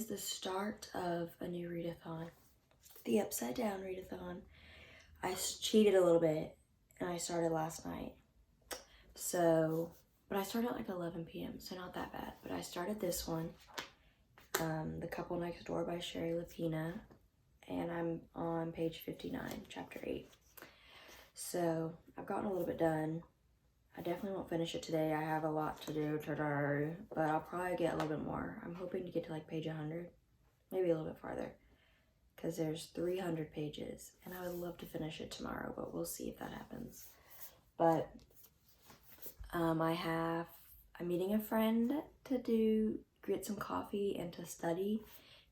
the start of a new readathon, the Upside Down Readathon. I cheated a little bit and I started last night. But I started at like 11 p.m. so not that bad. But I started this one, The Couple Next Door by Shari, Lapena, and I'm on page 59, chapter 8. So I've gotten a little bit done. I definitely won't finish it today. I have a lot to do today, but I'll probably get a little bit more. I'm hoping to get to like page 100, maybe a little bit farther, because there's 300 pages, and I would love to finish it tomorrow, but we'll see if that happens. But I'm meeting a friend to get some coffee and to study,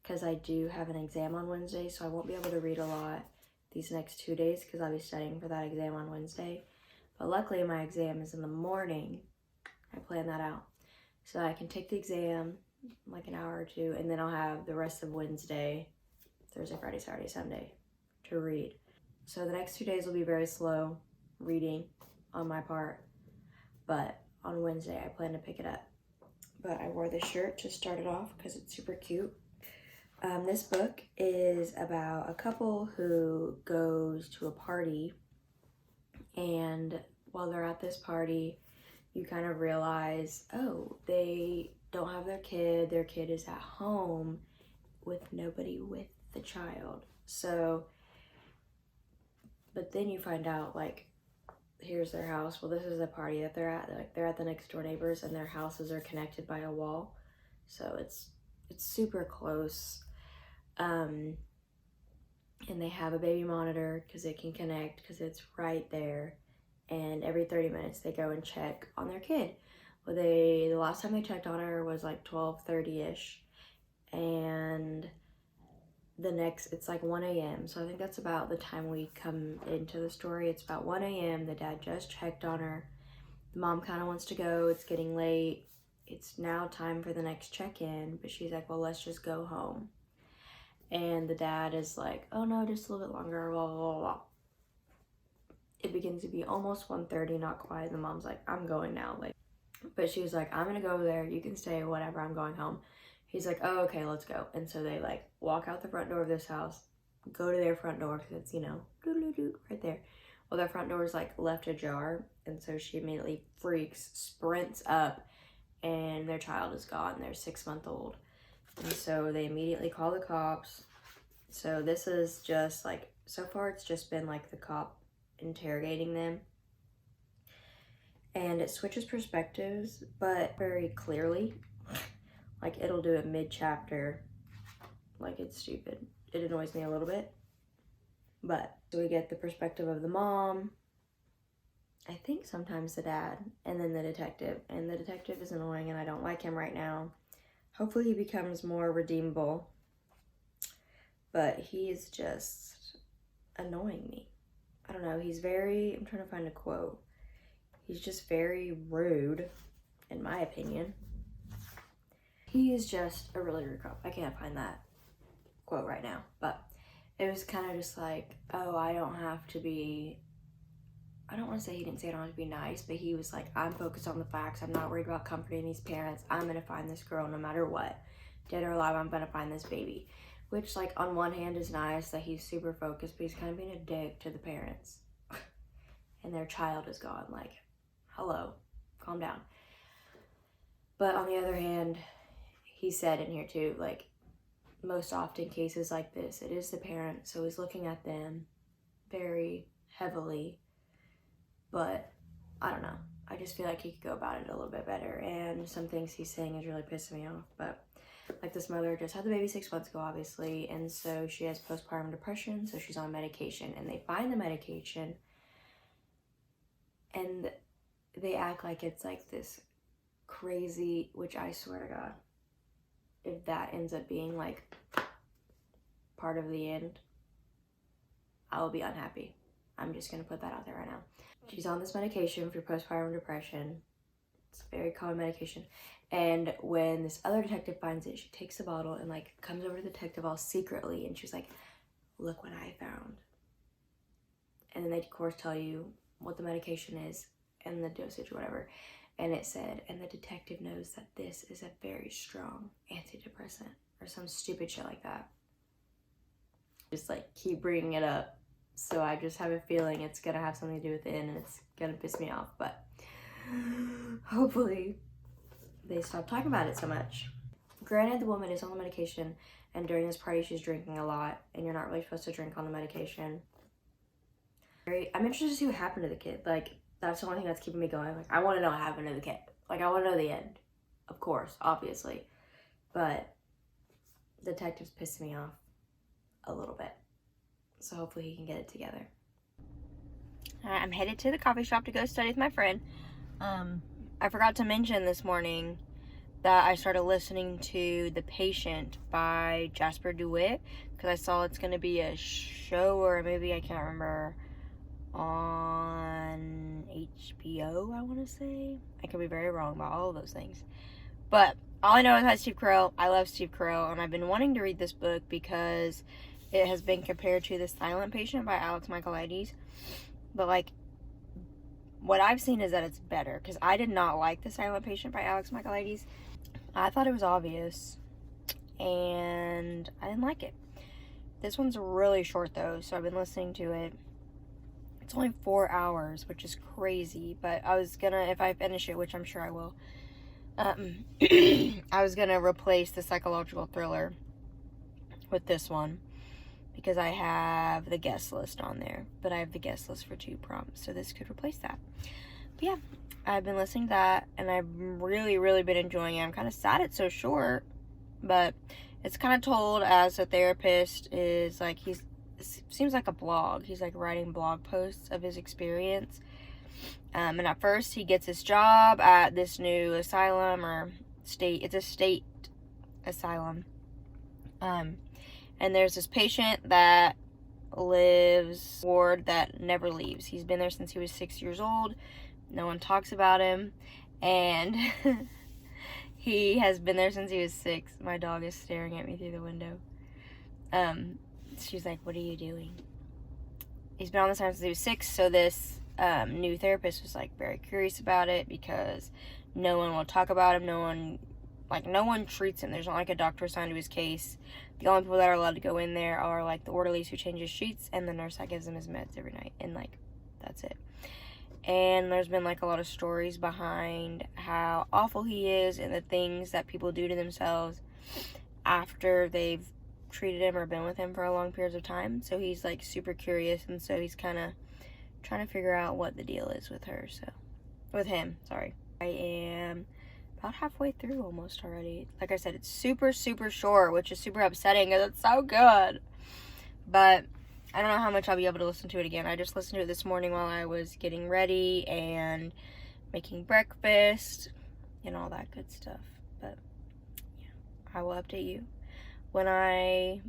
because I do have an exam on Wednesday, so I won't be able to read a lot these next 2 days because I'll be studying for that exam on Wednesday. But luckily my exam is in the morning. I planned that out. So I can take the exam like an hour or two, and then I'll have the rest of Wednesday, Thursday, Friday, Saturday, Sunday to read. So the next 2 days will be very slow reading on my part, but on Wednesday I plan to pick it up. But I wore this shirt to start it off because it's super cute. This book is about a couple who goes to a party, and while they're at this party, you kind of realize, oh, they don't have their kid is at home with nobody with the child. So, but then you find out, like, here's their house. Well, this is the party that they're at. Like, they're at the next door neighbors, and their houses are connected by a wall. So it's super close. And they have a baby monitor because it can connect because it's right there. And every 30 minutes they go and check on their kid. Well, the last time they checked on her was like 12:30ish, and it's like 1 a.m. So I think that's about the time we come into the story. It's about 1 a.m. The dad just checked on her. The mom kind of wants to go. It's getting late. It's now time for the next check-in, but she's like, well, let's just go home. And the dad is like, oh no, just a little bit longer, blah, blah, blah, blah. It begins to be almost 1:30, not quite. The mom's like, I'm going now. But she was like, I'm gonna go over there, you can stay, whatever, I'm going home. He's like, oh, okay, let's go. And so they like walk out the front door of this house, go to their front door, because it's, right there. Well, their front door is like left ajar, and so she immediately freaks, sprints up, and their child is gone. They're 6-month-old. And so they immediately call the cops. So this is just like, so far it's just been like the cop interrogating them. And it switches perspectives, but very clearly. Like, it'll do it mid-chapter. Like, it's stupid. It annoys me a little bit. But, so we get the perspective of the mom, I think sometimes the dad, and then the detective. And the detective is annoying, and I don't like him right now. Hopefully he becomes more redeemable. But he is just annoying me. I don't know, I'm trying to find a quote. He's just very rude, in my opinion. He is just a really rude cop. I can't find that quote right now. But it was kind of just like, oh, I don't want to say he didn't say I don't have to be nice, but he was like, I'm focused on the facts. I'm not worried about comforting these parents. I'm going to find this girl no matter what. Dead or alive, I'm going to find this baby. Which, like, on one hand is nice that he's super focused, but he's kind of being a dick to the parents. And their child is gone. Like, hello, calm down. But on the other hand, he said in here too, like, most often cases like this, it is the parent, so he's looking at them very heavily. But I don't know. I just feel like he could go about it a little bit better. And some things he's saying is really pissing me off. But like, this mother just had the baby 6 months ago, obviously. And so she has postpartum depression. So she's on medication. And they find the medication. And they act like it's like this crazy, which I swear to God, if that ends up being like part of the end, I will be unhappy. I'm just going to put that out there right now. She's on this medication for postpartum depression. It's a very common medication. And when this other detective finds it, she takes the bottle and like comes over to the detective all secretly, and she's like, look what I found. And then they of course tell you what the medication is and the dosage or whatever. And it said, and the detective knows that this is a very strong antidepressant. or some stupid shit like that. Just like keep bringing it up, so I just have a feeling it's gonna have something to do with it and it's gonna piss me off, but hopefully they stop talking about it so much. Granted, the woman is on the medication, and during this party she's drinking a lot, and you're not really supposed to drink on the medication. I'm interested to see what happened to the kid. Like, that's the only thing that's keeping me going. Like, I want to know what happened to the kid. Like, I want to know the end. Of course, obviously. But the detective's pissing me off a little bit. So hopefully he can get it together. Alright, I'm headed to the coffee shop to go study with my friend. I forgot to mention this morning that I started listening to The Patient by Jasper Dewitt, because I saw it's going to be a show or a movie, I can't remember, on HBO, I want to say. I could be very wrong about all of those things. But all I know is it has Steve Carell. I love Steve Carell, and I've been wanting to read this book because it has been compared to The Silent Patient by Alex Michaelides. But, like, what I've seen is that it's better, because I did not like The Silent Patient by Alex Michaelides. I thought it was obvious, and I didn't like it. This one's really short, though, so I've been listening to it. It's only 4 hours, which is crazy, but I was gonna, if I finish it, which I'm sure I will, I was gonna replace the psychological thriller with this one, because I have the guest list on there, but I have the guest list for 2 prompts, so this could replace that. But yeah, I've been listening to that, and I've really been enjoying it. I'm kind of sad it's so short, but it's kind of told as a therapist is like, it seems like a blog. He's like writing blog posts of his experience. And at first he gets his job at this new asylum or state. It's a state asylum. And there's this patient that lives ward that never leaves. He's been there since he was 6 years old. No one talks about him. And he has been there since he was 6. My dog is staring at me through the window. She's like, what are you doing? He's been on this since he was 6, so this new therapist was like very curious about it because no one will talk about him. No one treats him. There's not like a doctor assigned to his case. The only people that are allowed to go in there are like the orderlies who change his sheets and the nurse that gives him his meds every night, and like that's it. And there's been like a lot of stories behind how awful he is and the things that people do to themselves after they've treated him or been with him for a long period of time. So he's like super curious, and so he's kind of trying to figure out what the deal is with him. I am about halfway through almost already. Like I said, it's super short, which is super upsetting because it's so good. But I don't know how much I'll be able to listen to it again. I just listened to it this morning while I was getting ready and making breakfast and all that good stuff. But yeah, I will update you when I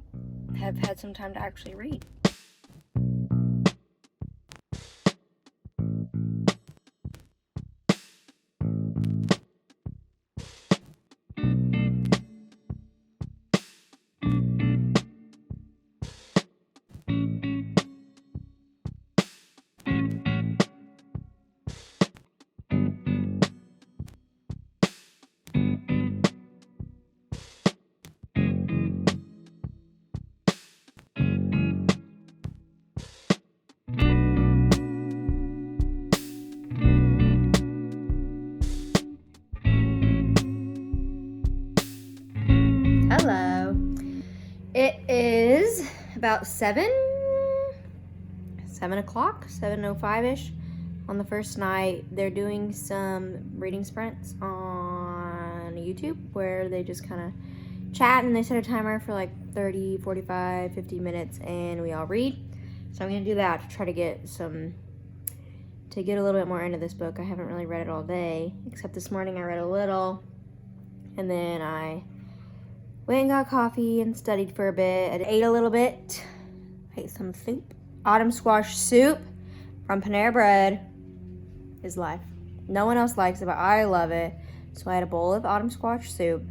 have had some time to actually read. Hello. It is about 7:05-ish on the first night. They're doing some reading sprints on YouTube where they just kind of chat, and they set a timer for like 30, 45, 50 minutes, and we all read. So I'm going to do that to try to get a little bit more into this book. I haven't really read it all day, except this morning I read a little, and then I went and got coffee and studied for a bit. I ate a little bit. I ate some soup. Autumn squash soup from Panera Bread is life. No one else likes it, but I love it. So I had a bowl of autumn squash soup.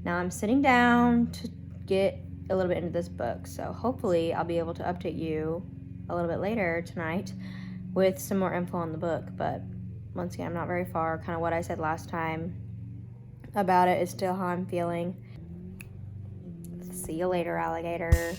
Now I'm sitting down to get a little bit into this book. So hopefully I'll be able to update you a little bit later tonight with some more info on the book. But once again, I'm not very far. Kind of what I said last time about it is still how I'm feeling. See you later, alligator.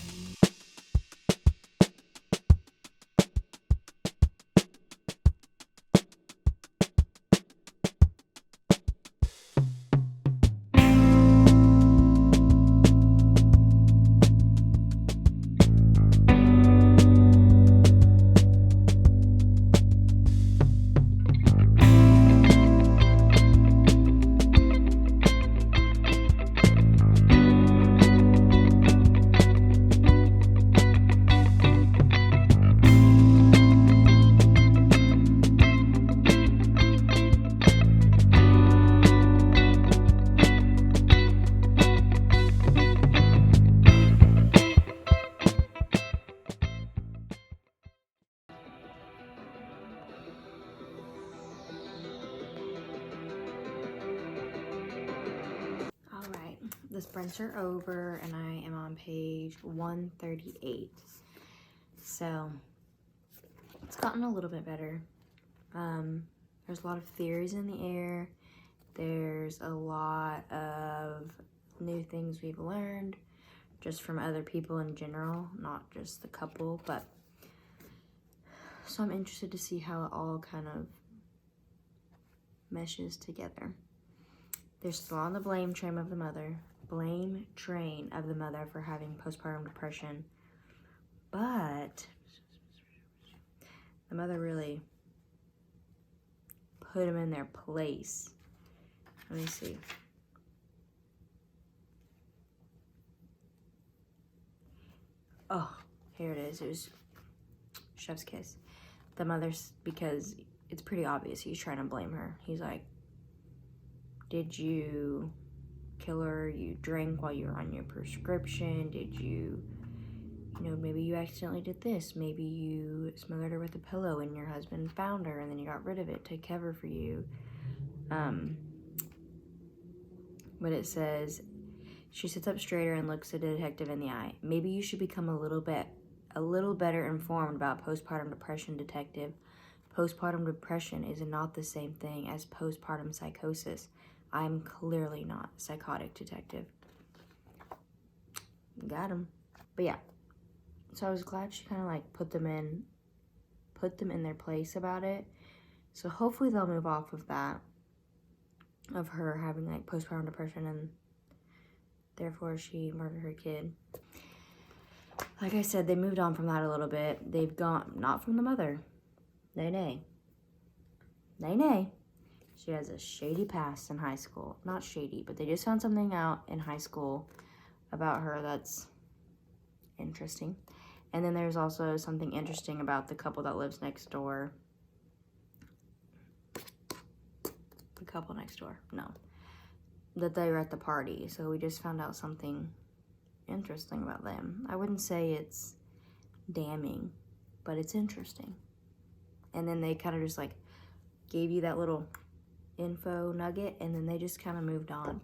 The sprints are over and I am on page 138. So it's gotten a little bit better. There's a lot of theories in the air. There's a lot of new things we've learned just from other people in general, not just the couple, but so I'm interested to see how it all kind of meshes together. They're still on the blame train of the mother for having postpartum depression, but the mother really put him in their place. Let me see. Oh, here it is. It was chef's kiss. The mother's, because it's pretty obvious he's trying to blame her. He's like, did you kill her? You drank while you were on your prescription? Did you, maybe you accidentally did this. Maybe you smothered her with a pillow and your husband found her and then you got rid of it to cover for you. But it says, she sits up straighter and looks the detective in the eye. Maybe you should become a little better informed about postpartum depression, detective. Postpartum depression is not the same thing as postpartum psychosis. I'm clearly not psychotic, detective. Got him. But yeah, so I was glad she kind of like put them in their place about it. So hopefully they'll move off of that, of her having like postpartum depression and therefore she murdered her kid. Like I said, they moved on from that a little bit. They've gone, not from the mother. Nay. She has a shady past in high school. Not shady, but they just found something out in high school about her that's interesting. And then there's also something interesting about the couple that lives next door. The couple next door, no. That they were at the party. So we just found out something interesting about them. I wouldn't say it's damning, but it's interesting. And then they kind of just like gave you that little info nugget and then they just kind of moved on.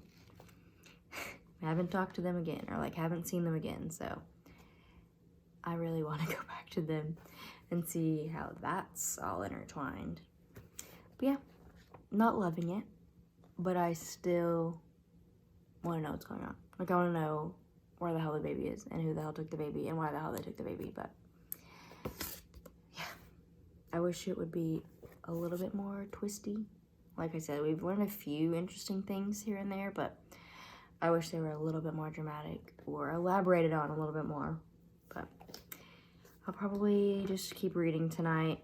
I haven't talked to them again or like haven't seen them again, so I really want to go back to them and see how that's all intertwined. But yeah, not loving it, but I still want to know what's going on. Like I want to know where the hell the baby is and who the hell took the baby and why the hell they took the baby. But yeah, I wish it would be a little bit more twisty. Like I said, we've learned a few interesting things here and there, but I wish they were a little bit more dramatic or elaborated on a little bit more. But I'll probably just keep reading tonight.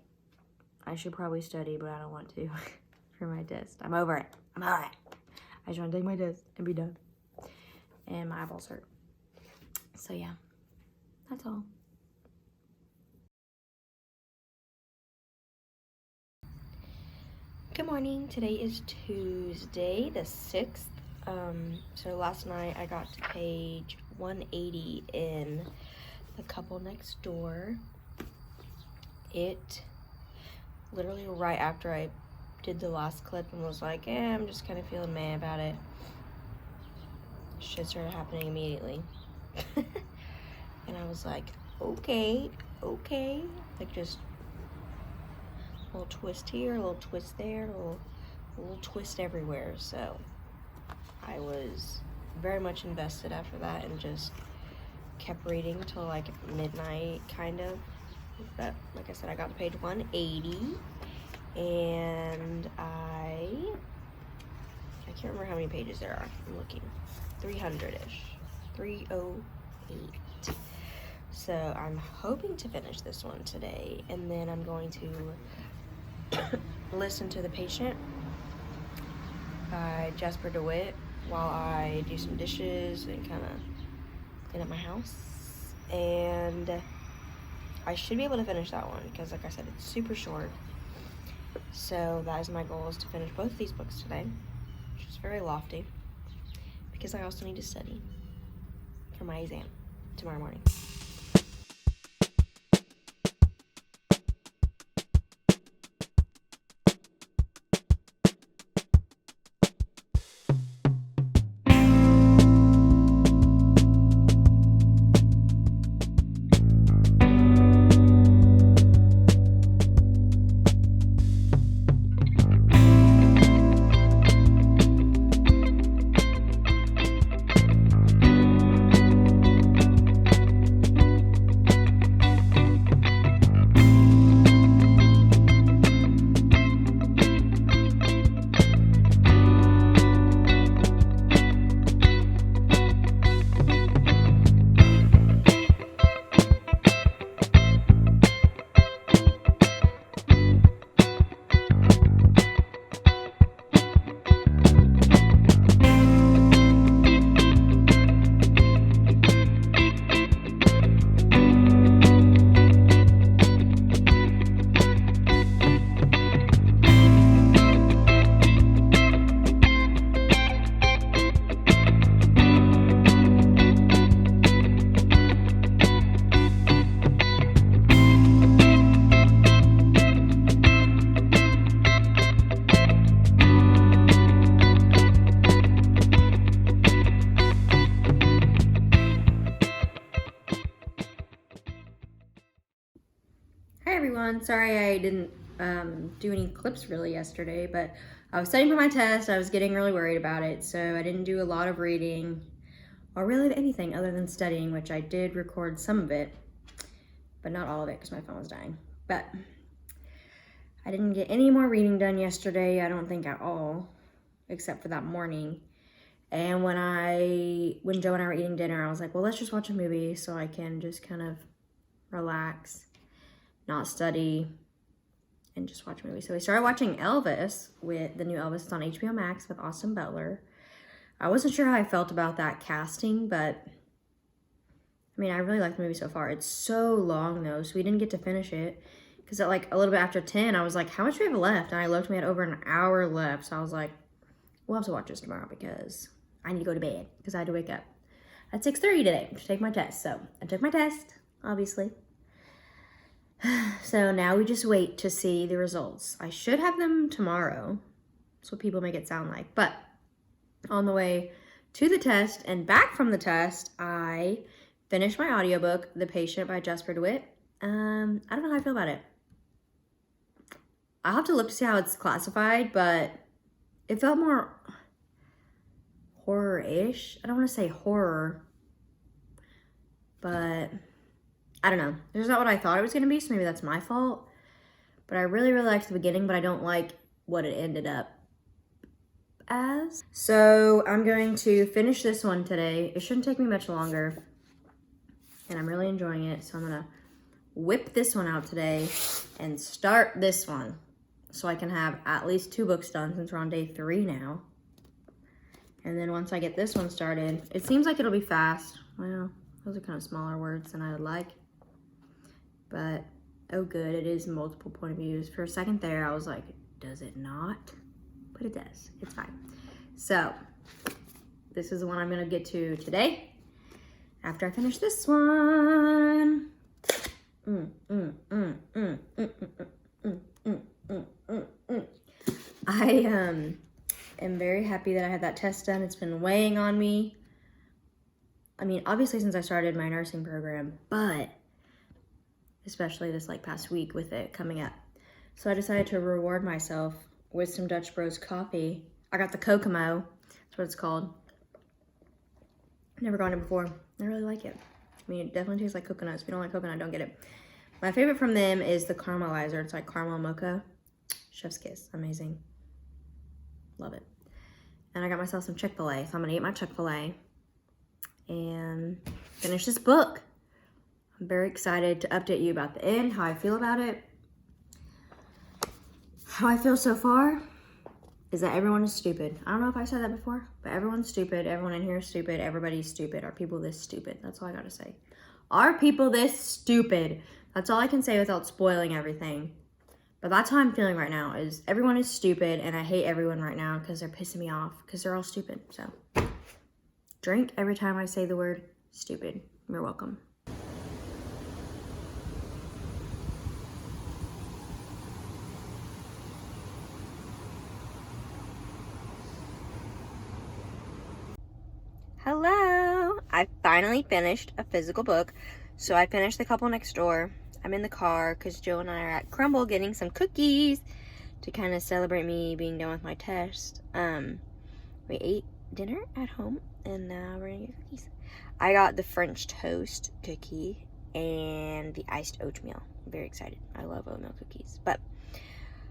I should probably study, but I don't want to for my test. I'm over it. I just want to take my test and be done. And my eyeballs hurt. So yeah, that's all. Good morning. Today is Tuesday, the 6th. So last night I got to page 180 in The Couple Next Door. It literally right after I did the last clip and was like, I'm just kind of feeling meh about it. Shit started happening immediately. And I was like, okay. Like just a little twist here, a little twist there, a little twist everywhere. So I was very much invested after that and just kept reading till like midnight, kind of. But like I said, I got to page 180, and I can't remember how many pages there are. I'm looking. 300-ish. 308. So I'm hoping to finish this one today, and then I'm going to listen to The Patient by Jasper Dewitt while I do some dishes and kind of clean up my house. And I should be able to finish that one because, like I said, it's super short. So that is my goal, is to finish both these books today, which is very lofty because I also need to study for my exam tomorrow morning. Sorry I didn't do any clips really yesterday, but I was studying for my test. I was getting really worried about it, so I didn't do a lot of reading or really anything other than studying, which I did record some of it, but not all of it because my phone was dying. But I didn't get any more reading done yesterday, I don't think at all, except for that morning. And when Joe and I were eating dinner, I was like, well, let's just watch a movie so I can just kind of relax, not study, and just watch a movie. So we started watching Elvis, with the new Elvis. It's on HBO Max with Austin Butler. I wasn't sure how I felt about that casting, but I mean, I really like the movie so far. It's so long though, so we didn't get to finish it because at like a little bit after 10, I was like, how much do we have left? And I looked, we had over an hour left. So I was like, we'll have to watch this tomorrow because I need to go to bed because I had to wake up at 6:30 today to take my test. So I took my test, obviously. So now we just wait to see the results. I should have them tomorrow. That's what people make it sound like. But on the way to the test and back from the test, I finished my audiobook, The Patient by Jasper Dewitt. I don't know how I feel about it. I'll have to look to see how it's classified, but it felt more horror-ish. I don't want to say horror, but I don't know. It's not what I thought it was going to be, so maybe that's my fault. But I really, really liked the beginning, but I don't like what it ended up as. So I'm going to finish this one today. It shouldn't take me much longer, and I'm really enjoying it. So I'm going to whip this one out today and start this one so I can have at least 2 books done since we're on day 3 now. And then once I get this one started, it seems like it'll be fast. Well, those are kind of smaller words than I would like. But, oh good, it is multiple point of views. For a second there, I was like, does it not? But it does. It's fine. So, this is the one I'm going to get to today after I finish this one. I am very happy that I had that test done. It's been weighing on me. I mean, obviously since I started my nursing program, but especially this like past week with it coming up. So I decided to reward myself with some Dutch Bros coffee. I got the Kokomo, that's what it's called. Never gotten it before. I really like it. I mean, it definitely tastes like coconuts. If you don't like coconut, don't get it. My favorite from them is the caramelizer. It's like caramel mocha. Chef's kiss. Amazing. Love it. And I got myself some Chick-fil-A. So I'm going to eat my Chick-fil-A and finish this book. I'm very excited to update you about the end, how I feel about it. How I feel so far is that everyone is stupid. I don't know if I said that before, but everyone's stupid. Everyone in here is stupid. Everybody's stupid. Are people this stupid? That's all I got to say. Are people this stupid? That's all I can say without spoiling everything. But that's how I'm feeling right now, is everyone is stupid, and I hate everyone right now because they're pissing me off because they're all stupid. So drink every time I say the word stupid. You're welcome. Hello! I finally finished a physical book. So I finished The Couple Next Door. I'm in the car because Joe and I are at Crumble getting some cookies to kind of celebrate me being done with my test. We ate dinner at home and now we're gonna get cookies. I got the French toast cookie and the iced oatmeal. I'm very excited. I love oatmeal cookies. But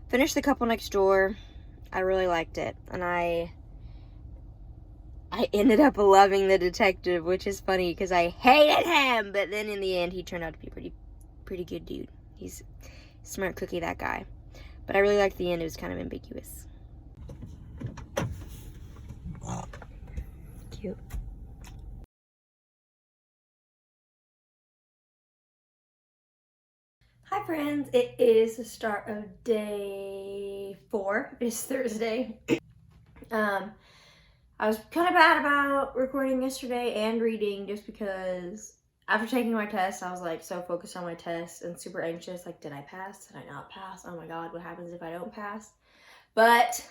finished The Couple Next Door. I really liked it, and I ended up loving the detective, which is funny because I hated him, but then in the end he turned out to be pretty good dude. He's smart cookie, that guy. But I really liked the end. It was kind of ambiguous. Cute. Hi friends, it is the start of day 4. It's Thursday. I was kind of bad about recording yesterday and reading just because after taking my test, I was like so focused on my test and super anxious. Like, did I pass? Did I not pass? Oh my God, what happens if I don't pass? But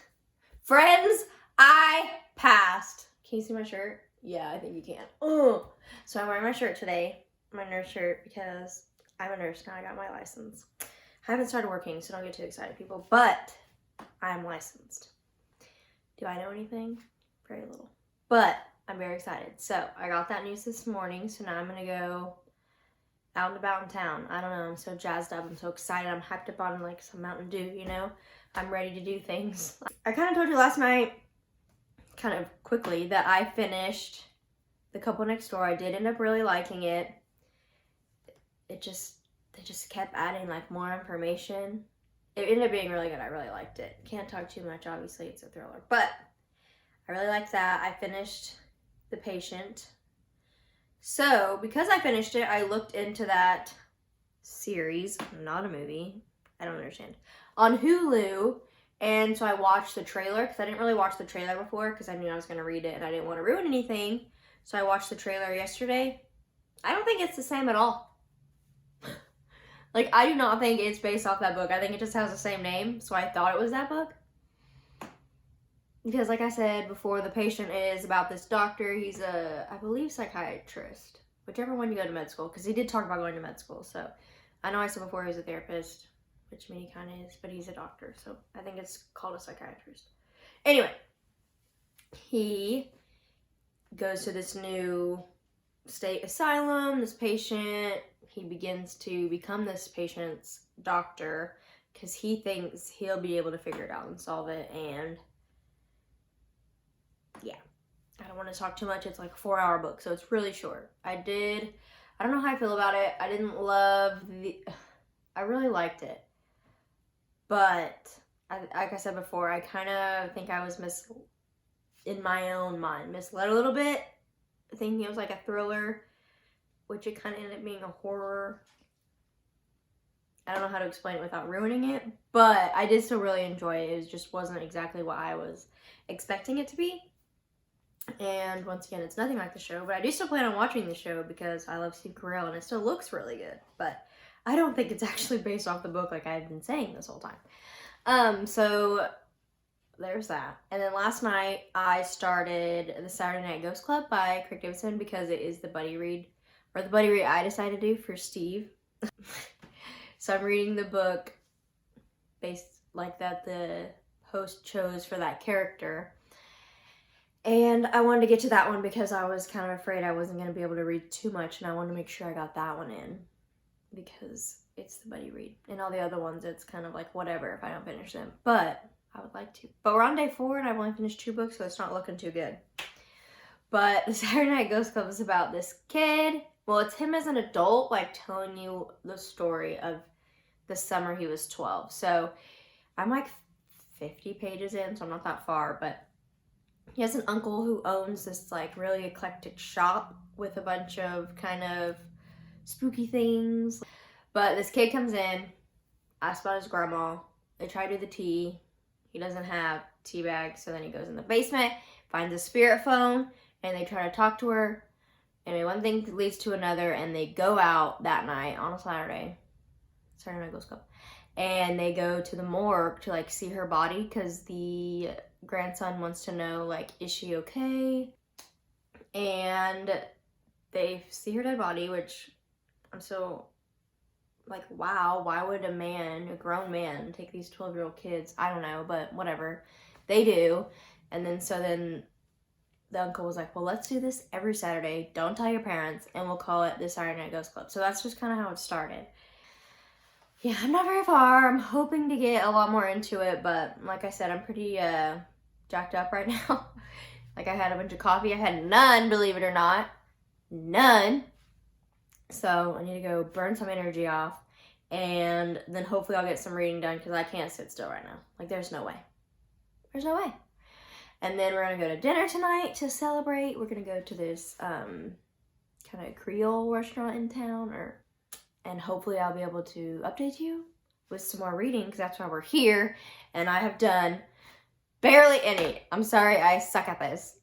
friends, I passed. Can you see my shirt? Yeah, I think you can. Ugh. So I'm wearing my shirt today, my nurse shirt, because I'm a nurse now. I got my license. I haven't started working, so don't get too excited, people, but I'm licensed. Do I know anything? Very little, but I'm very excited. So I got that news this morning, so now I'm gonna go out and about in town. I don't know, I'm so jazzed up, I'm so excited, I'm hyped up on like some Mountain Dew, you know? I'm ready to do things. I kind of told you last night, kind of quickly, that I finished The Couple Next Door. I did end up really liking it. They just kept adding like more information. It ended up being really good. I really liked it. Can't talk too much, obviously it's a thriller, but I really liked that. I finished The Patient. So, because I finished it, I looked into that series, not a movie, I don't understand, on Hulu, and so I watched the trailer, because I didn't really watch the trailer before, because I knew I was going to read it, and I didn't want to ruin anything, so I watched the trailer yesterday. I don't think it's the same at all. Like, I do not think it's based off that book. I think it just has the same name, so I thought it was that book. Because like I said before, The Patient is about this doctor. He's a, I believe, psychiatrist. Whichever one you go to med school. Because he did talk about going to med school. So I know I said before he was a therapist. Which I mean he kind of is. But he's a doctor. So I think it's called a psychiatrist. Anyway. He goes to this new state asylum. This patient. He begins to become this patient's doctor. Because he thinks he'll be able to figure it out and solve it. And yeah, I don't want to talk too much. It's like a 4-hour book, so it's really short. I don't know how I feel about it. I really liked it. But, like I said before, I kind of think I was in my own mind, misled a little bit, thinking it was like a thriller, which it kind of ended up being a horror. I don't know how to explain it without ruining it, but I did still really enjoy it. It just wasn't exactly what I was expecting it to be. And once again, it's nothing like the show, but I do still plan on watching the show because I love Steve Carell and it still looks really good. But I don't think it's actually based off the book like I've been saying this whole time. So there's that. And then last night I started the Saturday Night Ghost Club by Craig Davidson because it is the buddy read, or the buddy read I decided to do for Steve. So I'm reading the book based like that the host chose for that character. And I wanted to get to that one because I was kind of afraid I wasn't going to be able to read too much, and I wanted to make sure I got that one in because it's the buddy read. And all the other ones, it's kind of like whatever if I don't finish them, but I would like to. But we're on day 4 and I've only finished 2 books, so it's not looking too good. But the Saturday Night Ghost Club is about this kid. Well, it's him as an adult, like telling you the story of the summer he was 12. So I'm like 50 pages in, so I'm not that far, but he has an uncle who owns this like really eclectic shop with a bunch of kind of spooky things. But this kid comes in, asks about his grandma. They try to do the tea. He doesn't have tea bags, so then he goes in the basement, finds a spirit phone, and they try to talk to her. Anyway, one thing leads to another, and they go out that night on a Saturday Night Ghost Club, and they go to the morgue to like see her body because the grandson wants to know like, is she okay? And they see her dead body, which I'm so like, wow, why would a grown man take these 12-year-old kids? I don't know, but whatever. They do. And then the uncle was like, well, let's do this every Saturday. Don't tell your parents, and we'll call it the Saturday Night Ghost Club. So that's just kind of how it started. Yeah, I'm not very far. I'm hoping to get a lot more into it, but like I said, I'm pretty jacked up right now. Like, I had a bunch of coffee. I had none, believe it or not. None. So I need to go burn some energy off, and then hopefully I'll get some reading done because I can't sit still right now. Like, there's no way. There's no way. And then we're going to go to dinner tonight to celebrate. We're going to go to this kind of Creole restaurant in town, and hopefully I'll be able to update you with some more reading because that's why we're here. And I have done barely any. I'm sorry, I suck at this.